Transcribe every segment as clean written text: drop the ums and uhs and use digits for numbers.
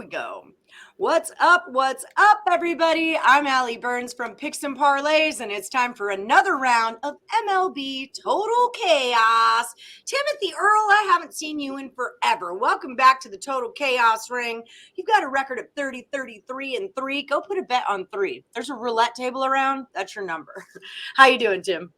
we go. What's up? What's up, everybody? I'm Ali Burns from Picks Parlays, and it's time for another round of MLB Total Chaos. Timothy Earle, I haven't seen you in forever. Welcome back to the Total Chaos ring. You've got a record of 30, 33, and 3. Go put a bet on 3. There's a roulette table around. That's your number. How you doing, Tim?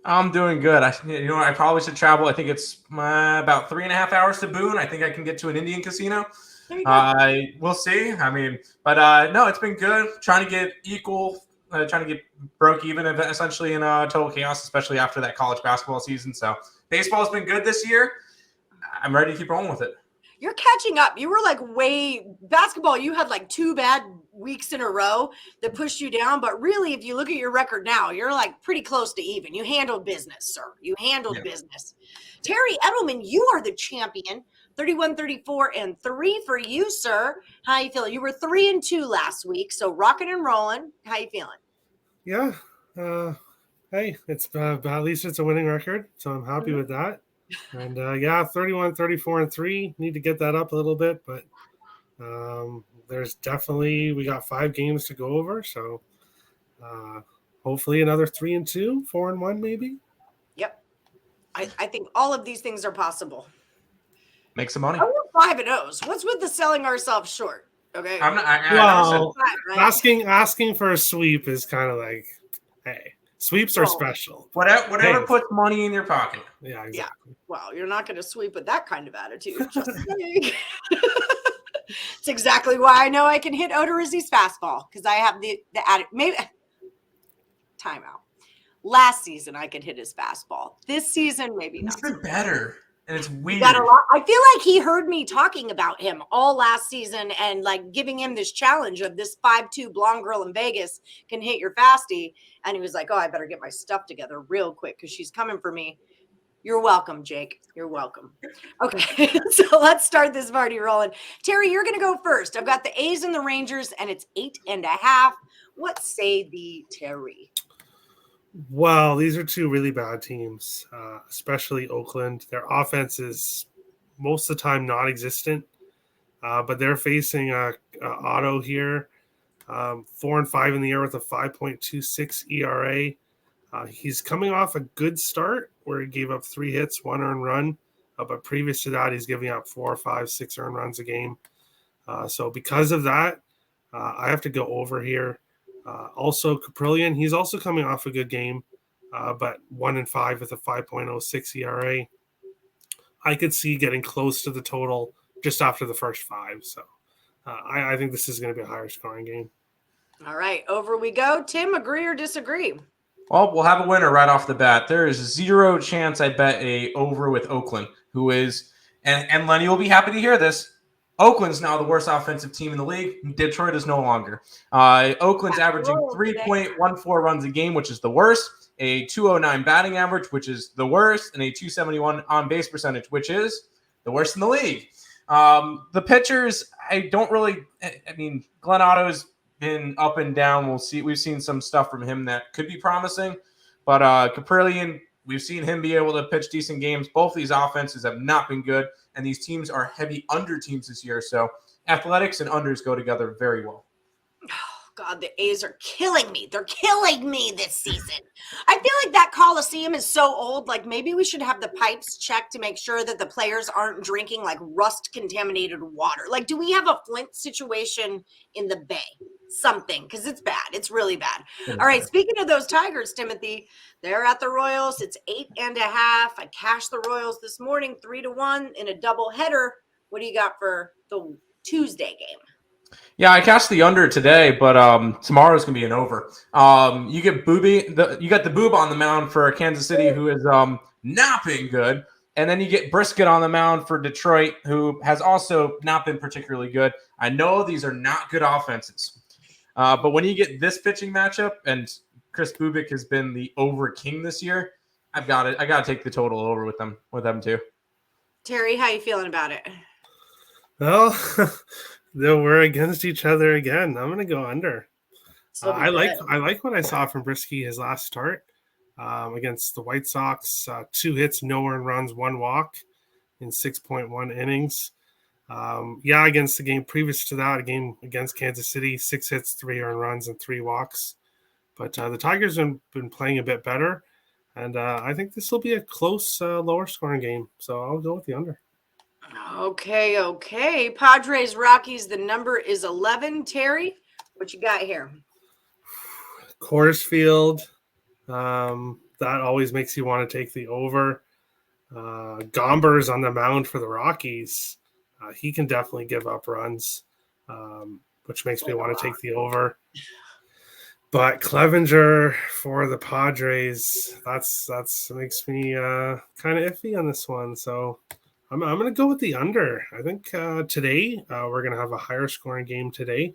I'm doing good. I probably should travel. I think it's about 3.5 hours to Boone. I think I can get to an Indian casino. There you go. We'll see. No, it's been good. Trying to get equal, trying to get broke even essentially in Total Chaos, especially after that college basketball season. So baseball's been good this year. I'm ready to keep rolling with it. You're catching up. You were basketball. You had like 2 bad weeks in a row that pushed you down. But really, if you look at your record now, you're like pretty close to even. You handled business, sir. You handled business. Terry Edelmann, you are the champion. 31, 34, and 3 for you, sir. How you feeling? You were 3 and 2 last week, so rocking and rolling. How you feeling? Yeah. Hey, it's at least it's a winning record, so I'm happy with that. And 31, 34, and 3. Need to get that up a little bit, but there's definitely we got 5 games to go over, so hopefully another 3 and 2, 4 and 1, maybe. Yep, I think all of these things are possible. Make some money. I want 5 and 0s. What's with the selling ourselves short? Okay. Asking for a sweep is kind of like, hey. Sweeps are special. Whatever puts money in your pocket. Yeah, exactly. Yeah. Well, you're not going to sweep with that kind of attitude. Just saying. It's exactly why I know I can hit Odorizzi's fastball, because I have the attitude. Maybe timeout. Last season I could hit his fastball. This season maybe not. It's been better. And it's weird. I feel like he heard me talking about him all last season and like giving him this challenge of this 5'2" blonde girl in Vegas can hit your fasty. And he was like, oh, I better get my stuff together real quick because she's coming for me. You're welcome, Jake. You're welcome. Okay, so let's start this party rolling. Terry, you're going to go first. I've got the A's and the Rangers, and it's 8.5. What say the Terry? Well, these are 2 really bad teams, especially Oakland. Their offense is most of the time non-existent, but they're facing Otto here, 4 and 5 in the year with a 5.26 ERA. He's coming off a good start where he gave up 3 hits, 1 earned run, but previous to that, he's giving up 4, 5, 6 earned runs a game. So because of that, I have to go over here. Also, Caprillion, he's also coming off a good game, but 1 and 5 with a 5.06 ERA. I could see getting close to the total just after the first 5. So I think this is going to be a higher scoring game. All right, over we go. Tim, agree or disagree? Well, we'll have a winner right off the bat. There is 0 chance I bet a over with Oakland, who is, and Lenny will be happy to hear this, Oakland's now the worst offensive team in the league. Detroit is no longer. Oakland's averaging 3.14 runs a game, which is the worst, a 209 batting average, which is the worst, and a 271 on-base percentage, which is the worst in the league. The pitchers, Glenn Otto's been up and down. We'll see. We've seen some stuff from him that could be promising, but Caprillion, we've seen him be able to pitch decent games. Both of these offenses have not been good, and these teams are heavy under teams this year. So athletics and unders go together very well. Oh, God, the A's are killing me. They're killing me this season. I feel like that Coliseum is so old. Like maybe we should have the pipes checked to make sure that the players aren't drinking like rust-contaminated water. Like, do we have a Flint situation in the Bay? Something, because it's bad. It's really bad. All right, speaking of those Tigers, Timothy, they're at the Royals. It's 8.5. I cashed the Royals this morning 3-1 in a double header. What do you got for the Tuesday game? Yeah, I cashed the under today, but tomorrow's gonna be an over. You get you got the Boob on the mound for Kansas City, who is not being good. And then you get Brisket on the mound for Detroit, who has also not been particularly good. I know these are not good offenses. But when you get this pitching matchup, and Chris Bubik has been the over king this year, I got to take the total over with them too. Terry, how you feeling about it? Well, we're against each other again. I'm going to go under. I like what I saw from Brisky his last start against the White Sox. 2 hits, no earned runs, 1 walk in 6.1 innings. Against the game previous to that, a game against Kansas City, 6 hits, 3 earned runs, and 3 walks. But the Tigers have been playing a bit better, and I think this will be a close, lower scoring game. So I'll go with the under. Okay. Padres, Rockies, the number is 11. Terry, what you got here? Coors Field, that always makes you want to take the over. Gomber's on the mound for the Rockies. He can definitely give up runs, which makes me want to take the over. But Clevenger for the Padres, that's makes me kind of iffy on this one. So I'm going to go with the under. I think today we're going to have a higher scoring game today.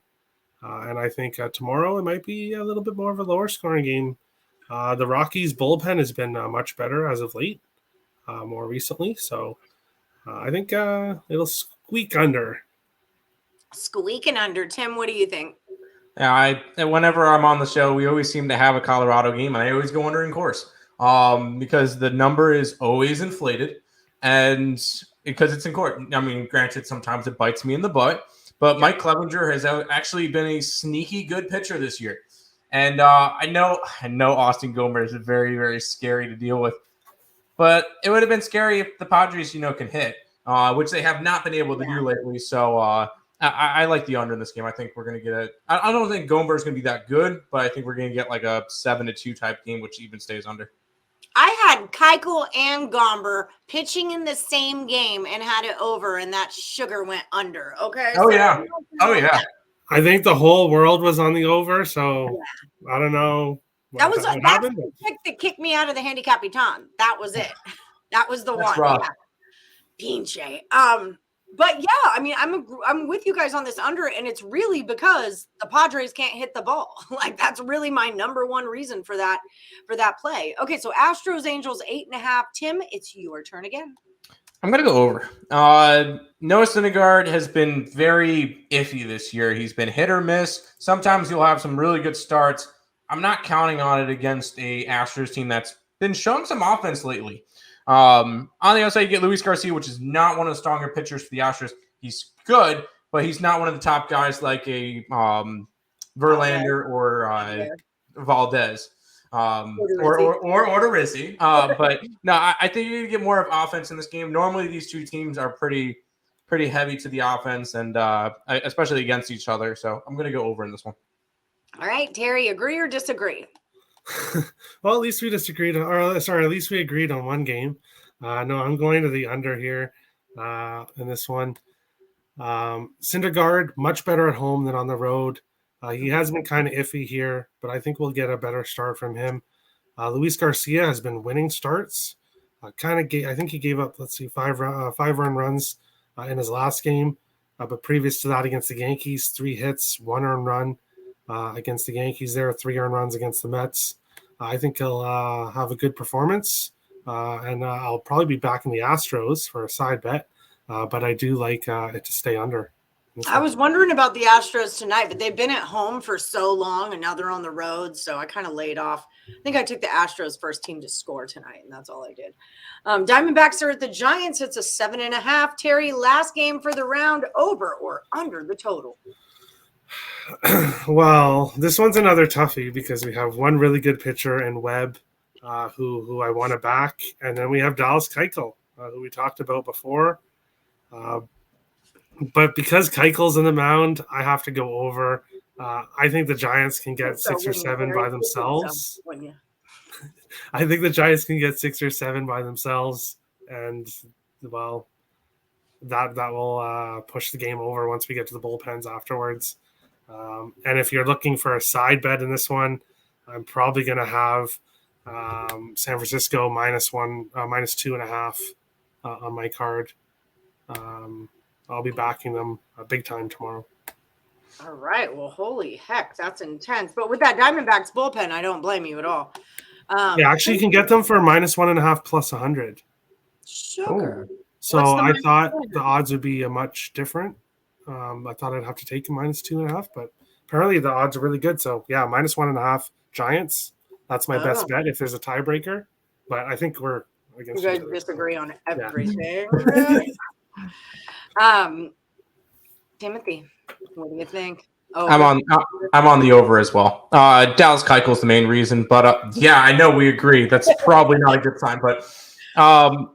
And I think tomorrow it might be a little bit more of a lower scoring game. The Rockies bullpen has been much better as of late, more recently. So I think it'll squeak under. Squeaking under. Tim, what do you think? Yeah, whenever I'm on the show, we always seem to have a Colorado game, and I always go under in course because the number is always inflated, and because it's in court. I mean, granted, sometimes it bites me in the butt, but Mike Clevenger has actually been a sneaky good pitcher this year, and I know Austin Gomber is very, very scary to deal with, but it would have been scary if the Padres, can hit, which they have not been able to do lately. So. I like the under in this game. I think we're going to get I don't think Gomber is going to be that good, but I think we're going to get like a 7-2 type game, which even stays under. I had Keuchel and Gomber pitching in the same game and had it over, and that sugar went under. Okay. Oh, yeah. I think the whole world was on the over, so I don't know. That's the pick that kicked me out of the handicap baton. That was it. That was the one. Rough. Yeah. Pinche. But yeah, I mean, I'm with you guys on this under, and it's really because the Padres can't hit the ball. Like that's really my number one reason for that play. Okay, so Astros Angels 8.5. Tim, it's your turn again. I'm gonna go over. Noah Syndergaard has been very iffy this year. He's been hit or miss. Sometimes he'll have some really good starts. I'm not counting on it against a Astros team that's been showing some offense lately. On the outside, you get Luis Garcia, which is not one of the stronger pitchers for the Astros. He's good, but he's not one of the top guys like a Verlander or Valdez or Odorizzi. But no, I think you're going to get more of offense in this game. Normally, these two teams are pretty heavy to the offense, and especially against each other. So I'm going to go over in this one. All right, Terry, agree or disagree? Well, at least we disagreed. At least we agreed on one game. No, I'm going to the under here in this one. Syndergaard, much better at home than on the road. He has been kind of iffy here, but I think we'll get a better start from him. Luis Garcia has been winning starts. I think he gave up, 5 run runs in his last game. But previous to that, against the Yankees, 3 hits, 1 earned run. Against the Yankees there, 3 earned runs against the Mets. I think he'll have a good performance, and I'll probably be backing the Astros for a side bet, but I do like it to stay under. I was wondering about the Astros tonight, but they've been at home for so long, and now they're on the road, so I kind of laid off. I think I took the Astros first team to score tonight, and that's all I did. Diamondbacks are at the Giants. It's a 7.5. Terry, last game for the round, over or under the total? Well, this one's another toughie because we have one really good pitcher in Webb, who I want to back, and then we have Dallas Keuchel, who we talked about before. But because Keuchel's in the mound, I have to go over. I think the Giants can get 6 or 7 by themselves. I think the Giants can get 6 or 7 by themselves, and well, that will push the game over once we get to the bullpens afterwards. And if you're looking for a side bet in this one, I'm probably going to have San Francisco minus 2.5 on my card. I'll be backing them big time tomorrow. All right. Well, holy heck, that's intense. But with that Diamondbacks bullpen, I don't blame you at all. Actually, you can get them for minus 1.5 plus 100. Sugar. So I thought the odds would be much different. I thought I'd have to take a minus 2.5, but apparently the odds are really good. So yeah, minus 1.5 Giants. That's my best bet if there's a tiebreaker. But I think we're against. You guys disagree on everything. Timothy, what do you think? I'm on the over as well. Dallas Keuchel's the main reason, but yeah, I know we agree. That's probably not a good sign, but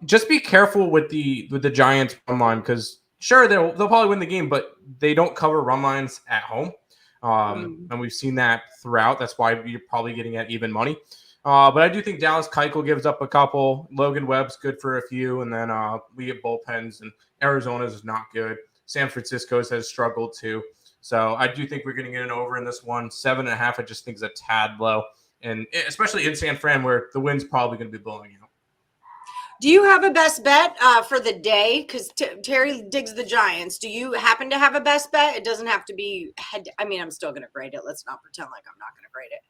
just be careful with the Giants run line because sure they'll probably win the game, but they don't cover run lines at home, and we've seen that throughout. That's why you're probably getting at even money. But I do think Dallas Keuchel gives up a couple. Logan Webb's good for a few, and then we get bullpens, and Arizona's is not good. San Francisco's has struggled too. So I do think we're going to get an over in this one. 7.5, I just think is a tad low, and especially in San Fran where the wind's probably going to be blowing out. Do you have a best bet for the day? Because Terry digs the Giants. Do you happen to have a best bet? It doesn't have to be head. I mean, I'm still going to grade it. Let's not pretend like I'm not going to grade it.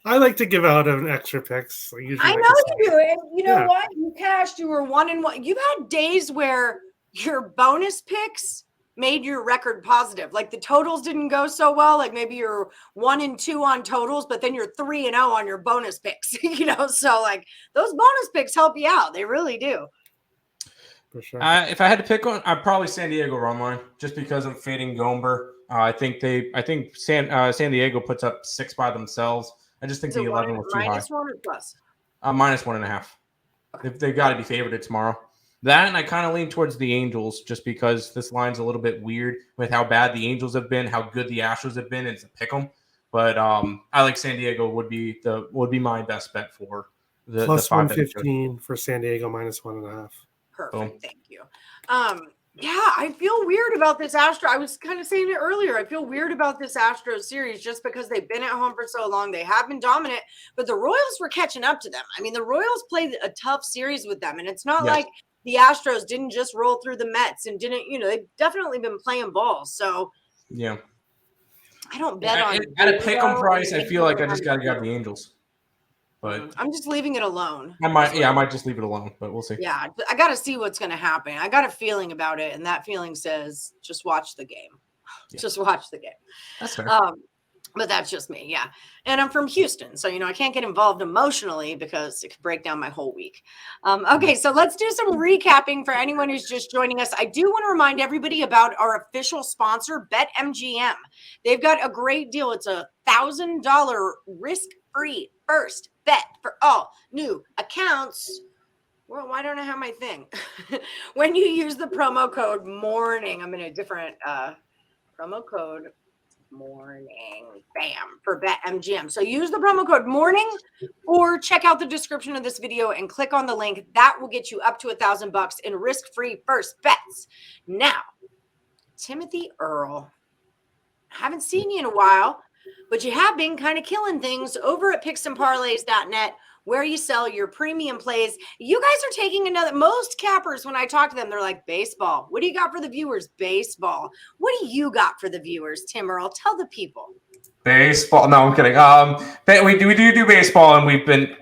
I like to give out an extra picks. I know you do. And you know what? You cashed. You were 1-1. You've had days where your bonus picks made your record positive. Like the totals didn't go so well. Like maybe you're 1-2 on totals, but then you're 3-0 on your bonus picks. So like those bonus picks help you out. They really do. For sure. If I had to pick one, I'd probably San Diego run line just because I'm fading Gomber. I think San Diego puts up 6 by themselves. I just think the 11 was too high. Minus 1 or plus? Minus 1.5. They've got to be favored tomorrow. That and I kind of lean towards the Angels just because this line's a little bit weird with how bad the Angels have been, how good the Astros have been. It's a pick 'em, but I like San Diego would be my best bet for the plus the 115 for San Diego, minus 1.5. Perfect. Boom. Thank you. Yeah, I feel weird about this Astro. I was kind of saying it earlier. I feel weird about this Astros series just because they've been at home for so long. They have been dominant, but the Royals were catching up to them. I mean, the Royals played a tough series with them, and it's not like the Astros didn't just roll through the Mets and didn't, they've definitely been playing ball. So yeah, I don't bet on at a pick 'em price. I feel like I just got to grab the Angels. But I'm just leaving it alone. I might just leave it alone, but we'll see. Yeah, I got to see what's going to happen. I got a feeling about it, and that feeling says just watch the game. Yeah. Just watch the game. That's fair. But that's just me, yeah. And I'm from Houston, so I can't get involved emotionally because it could break down my whole week. Okay, so let's do some recapping for anyone who's just joining us. I do want to remind everybody about our official sponsor, BetMGM. They've got a great deal. It's a $1,000 risk-free first bet for all new accounts. Well, why don't I have my thing? When you use the promo code MORNING, I'm in a different promo code morning, bam, for BetMGM. So use the promo code morning or check out the description of this video and click on the link. That will get you up to $1,000 in risk-free first bets. Now, Timothy Earle, haven't seen you in a while, but you have been kind of killing things over at picksandparlays.net, where you sell your premium plays. You guys are taking most cappers, when I talk to them, they're like, baseball. What do you got for the viewers? Baseball. What do you got for the viewers, Tim Earle? Tell the people. Baseball. No, I'm kidding. We do baseball, and we've been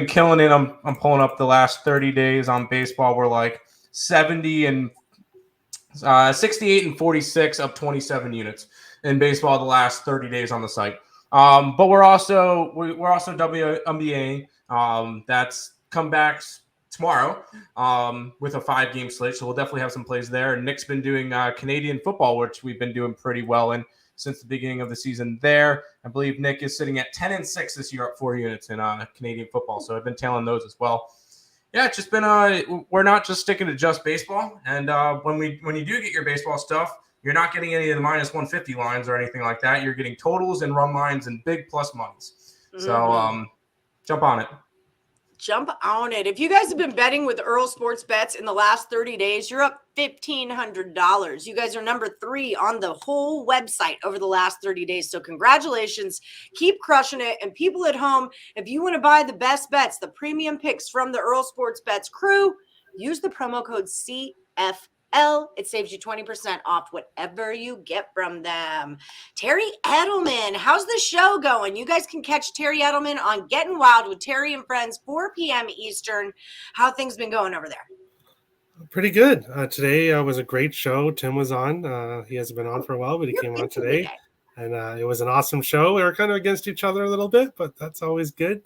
killing it. I'm pulling up the last 30 days on baseball. We're like 68 and 46 up 27 units in baseball the last 30 days on the site. But we're also WNBA. That's comebacks tomorrow with a 5-game slate. So we'll definitely have some plays there. And Nick's been doing Canadian football, which we've been doing pretty well in since the beginning of the season there. I believe Nick is sitting at 10-6 this year at 4 units in Canadian football. So I've been tailing those as well. Yeah, it's just been we're not just sticking to just baseball. And when you do get your baseball stuff, you're not getting any of the minus 150 lines or anything like that. You're getting totals and run lines and big plus monies. So jump on it. Jump on it. If you guys have been betting with Earle Sports Bets in the last 30 days, you're up $1,500. You guys are number 3 on the whole website over the last 30 days. So congratulations. Keep crushing it. And people at home, if you want to buy the best bets, the premium picks from the Earle Sports Bets crew, use the promo code CFL. It saves you 20% off whatever you get from them. Terry Edelmann, how's the show going? You guys can catch Terry Edelmann on Getting Wild with Terry and Friends, 4 p.m. Eastern. How things been going over there? Pretty good. Today was a great show. Tim was on. He hasn't been on for a while, but he came on today. And it was an awesome show. We were kind of against each other a little bit, but that's always good.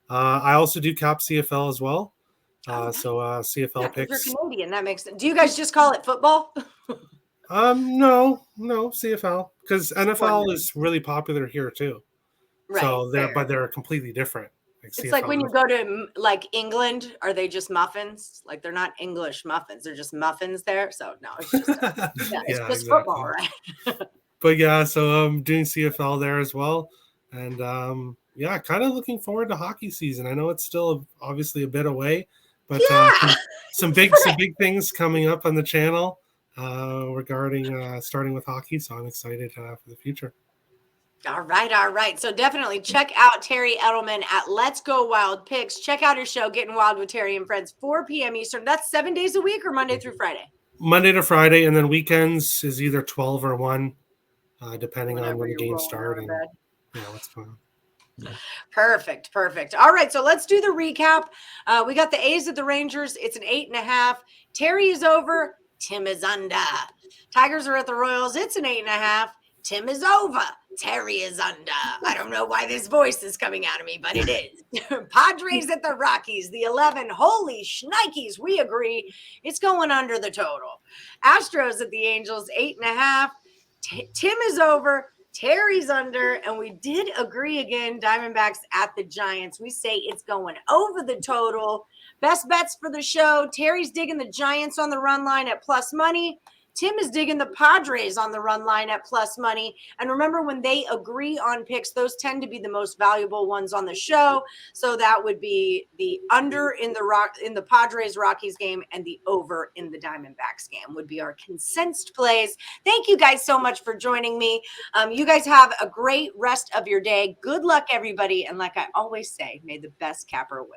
I also do Cap CFL as well. So CFL picks. You're Canadian. That makes sense. Do you guys just call it football? No, CFL, because NFL Wondering. is really popular here too. Right. So fair. they're completely different. Like It's CFL. like when you go to like England, are they just muffins? Like they're not English muffins; they're just muffins there. So no, it's just it's Yeah, just exactly. football, right? But yeah, so I'm doing CFL there as well, and yeah, kind of looking forward to hockey season. I know it's still obviously a bit away, but Yeah. some big things coming up on the channel regarding starting with hockey. So I'm excited for the future. All right. So definitely check out Terry Edelman at Let's Go Wild Picks. Check out his show, Getting Wild with Terry and Friends, 4 p.m. Eastern. That's 7 days a week or Monday through Friday? Monday to Friday, and then weekends is either 12 or 1, depending on when the games start and what's going on. Yeah. Perfect. All right, so let's do the recap. We got the A's at the Rangers. It's an 8.5. Terry is over. Tim is under. Tigers are at the Royals. It's an 8.5. Tim is over. Terry is under. I don't know why this voice is coming out of me, but it is. Padres at the Rockies, the 11. Holy shnikes, we agree. It's going under the total. Astros at the Angels, 8.5. Tim is over. Terry's under, and we did agree again, Diamondbacks at the Giants. We say it's going over the total. Best bets for the show. Terry's digging the Giants on the run line at plus money. Tim is digging the Padres on the run line at plus money. And remember, when they agree on picks, those tend to be the most valuable ones on the show. So that would be the under in the Padres Rockies game and the over in the Diamondbacks game would be our consensed plays. Thank you guys so much for joining me. You guys have a great rest of your day. Good luck, everybody. And like I always say, may the best capper win.